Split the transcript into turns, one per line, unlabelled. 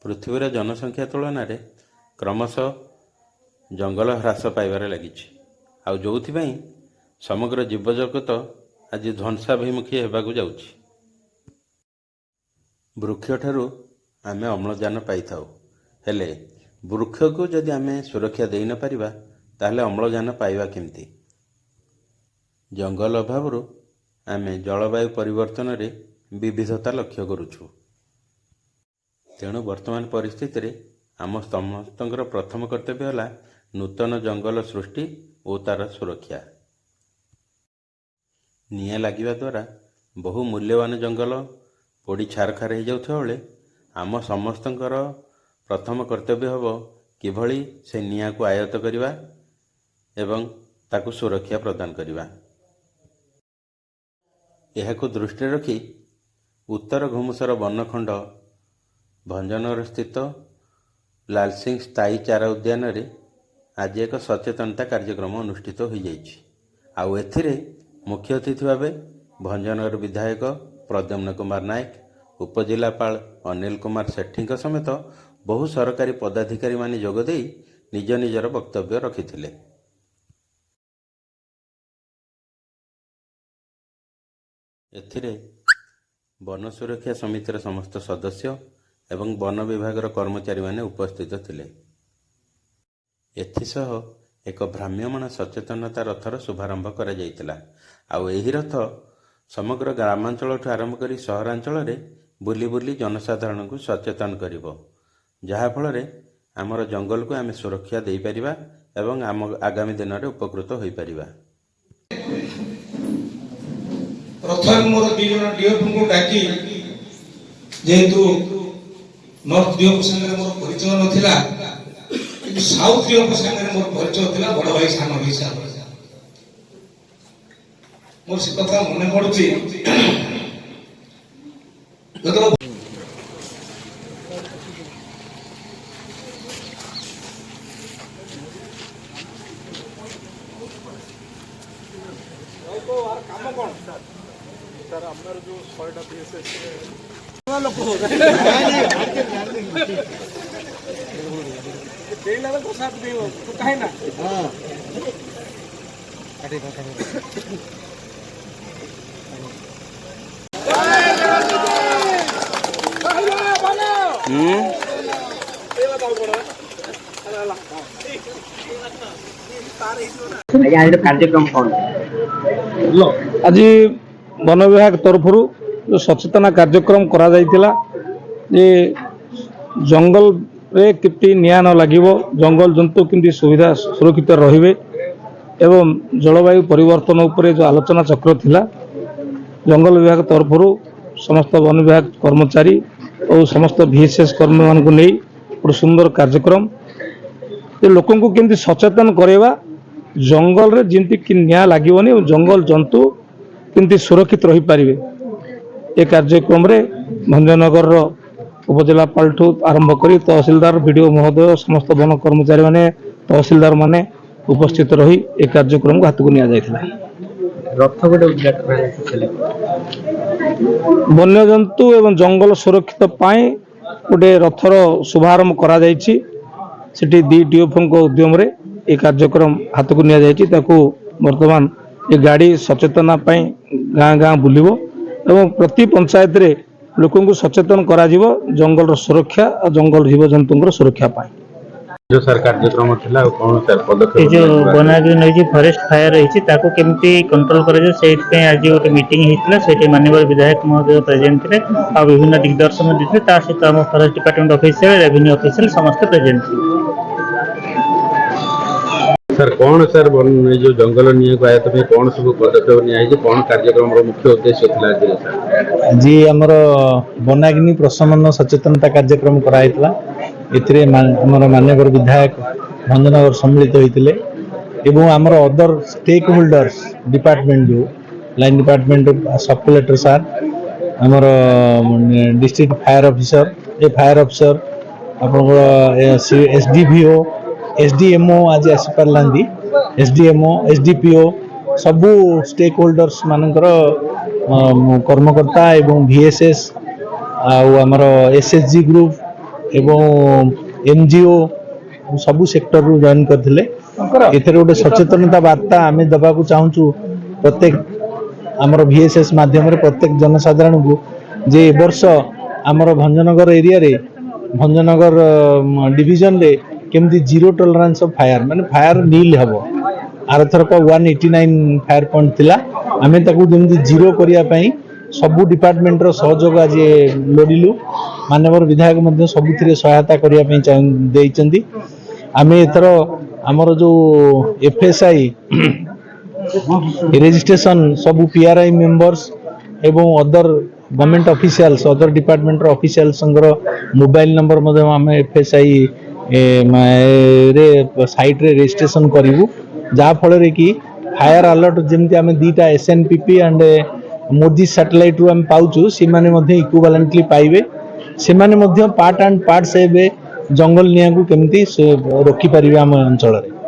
पृथ्वीर जनसंख्या तुलन में क्रमशः जंगल ह्रास पाइबार लगी आउ जो समग्र जीवजगत आज ध्वंसाभिमुखी होगाक जाऊँगी। वृक्ष ठारू आमे अम्लजान पाई थाउ हेले वृक्ष को जदि आमे सुरक्षा दे न पारिबा ताहले अम्लजान पाइबा केमती। जंगल अभाव आमे जलवायु परिवर्तन रे विविधता लक्ष्य करुछु। तेणु वर्तमान परिस्थिति रे आम समस्तंकर प्रथम कर्तव्य है नूतन जंगल सृष्टि और तार सुरक्षा। निआं लागिबा द्वारा बहु मूल्यवान जंगल पोड़ी छारखार हो जाउथा बेले आम समस्तंकर प्रथम कर्तव्य हब किभली से निआं को आयत्त करिबा एवं ताकु सुरक्षा प्रदान करिबा। एहाकु दृष्टि रखी उत्तर घुमुसर वनखंड भंजनगर स्थित लालसिंह स्थायी चारा उद्यान रे आज एक सचेतनता कार्यक्रम अनुष्ठित हो जाइछि। आउ एथिरे मुख्य अतिथि भावे भंजनगर विधायक प्रद्युम्न कुमार नायक, उपजिलापाल अनिल कुमार सेठी समेत बहु सरकारी पदाधिकारी माने जोगदे निज निजर वक्तव्य रखिथिले। एथिरे वन सुरक्षा समितिर समस्त सदस्य एवं वन विभागर कर्मचारी माने उपस्थित थिले। एथिसह एक भ्राम्यमाण सचेतनता रथर शुभारंभ करा जायतिला। आउ एही रथ समग्र ग्रामांचल आरंभ करी सहरांचल रे बुली बुली जनसाधारण को सचेतन करिवो, जहा फल रे आमर जंगल को आमे सुरक्षा दे परिबा एवं आम आगामी दिन रे उपकृत होई परिबा।
प्रथम मोर दिजन डीएफ को डाकी जेतु नॉर्थ डीएफ संगे मोर परिचय नथिला कि साउथ डीएफ संगे मोर परिचय थिला बड़ भाई सानो हिसाब मोर से कथा मने पड़ुची जदर काम कोन सर हमर जो 100टा पीएसएस लोक हो देला तो साथ देव तो काहे ना हां काटे
कार्यक्रम कौन
आज वन विभाग तरफ जो सचेतना कार्यक्रम करा जाइतिला जे जंगल रे किति निया न लागिवो, जंगल जंतु किंती सुविधा सुरक्षित रहिबे एवं जलवायु परिवर्तन उपरे जो आलोचना चक्र थिला जंगल विभाग तरफ समस्त वन विभाग कर्मचारी और समस्त VSS कर्मी मान को नहीं गोटे सुंदर कार्यक्रम लोक को केमती सचेतन करवा जंगल रे जिंती कि निया लागिवनी और जंगल जंतु केमती सुरक्षित रही पारिबे। ए कार्यक्रम रे भंजनगर उपजिलापाल ठू आरंभ करी तहसीलदार वीडियो महोदय समस्त वन कर्मचारी माने तहसीलदार माने उपस्थित रही ए कार्यक्रम को हाथ को निया जायथिला।
रथ गोटे उद्घाटन
वन्य जंतु एवं जंगल सुरक्षित पाए गोटे रथर शुभारंभ करा जायछि। सेठी दी डीएफ उद्यम रे ए कार्यक्रम हाथ को निया जायछि। ताकू वर्तमान ये गाड़ी सचेतना पाई गाँ गाँ बुलिबो एवं प्रति पंचायत रे लोकों को सचेतन करा जिवो जंगल सुरक्षा और जंगल जीव जंतुंकर सुरक्षा पाई।
जो सर कार्यक्रम थिला कोन सर पदक्षेप
जो बनागी नै फॉरेस्ट फायर रही ताको केमती कंट्रोल करे सेट पे आज गोटे मीटिंग हेतिला सेठी माननीय विधायक महोदय प्रेजेंट थे आ विभिन्न दिग्दर्शन दिथे ता सहित हम forest department officer revenue officer समस्त प्रेजेंट थे।
सर कौन सर जो जंगल निया को आयत में कौन सब पदक्षेप निया है कौन कार्यक्रम रो मुख्य उद्देश्य थिला जे सर
जी हमर बनाग्नि प्रशमन सचेतनता कार्यक्रम कराइतला एथिरे हमर माननीय विधायक भंजनगर सम्मिलित होइतिले एवं हमर अदर स्टेक होल्डर्स डिपार्टमेंट जो लाइन डिपार्टमेंट सब कलेक्टर सर हमर डिस्ट्रिक्ट फायर ऑफिसर ए फायर ऑफिसर अपन एसडीवीओ एसडीएमओ आज आसी पारलांदी एसडीएमओ एसडीपीओ सबू स्टेक होल्डर्स मानकर कर्मकर्ता एवं VSS आउ हमर एसएचजी ग्रुप एवं एनजीओ सबू सेक्टर रु जॉइन करथिले एथरे गोटे सचेतनता वार्ता आमे दबाकू चाहूचु प्रत्येक आमर VSS माध्यम रे प्रत्येक जनसाधारण को जे ए वर्ष आमर भंजनगर एरिया रे भंजनगर डिवीजन रे केमती जीरो टॉलरेंस ऑफ फायर माने फायर नील हबो आर थरक 189 फायर पॉइंट थिला आमे ताकू जेमती जीरो करिया पई सबु डिपार्टमेंट रो सहयोग आज लोडिलु माननीय विधायक मध्य सबुथिरे सहायता करिया पई देइचंदी आमे एथरो हमर जो FSI रेजिस्ट्रेशन सबु PRI मेंबर्स एवं other government officials other department officials mobile number मध्य आमे FSI रे साइट रे रजिस्ट्रेशन करिवु जा फल रे कि फायर अलर्ट जेमती आमे दीटा SNPP एंड मोदी सैटेलाइट रु आमे पाउचु से माने मध्ये इक्विवेलेंटली पाइबे से माने मध्ये पार्ट एंड पार्ट से जंगल निया को केमती से रोकी परिबे हम अंचल रे।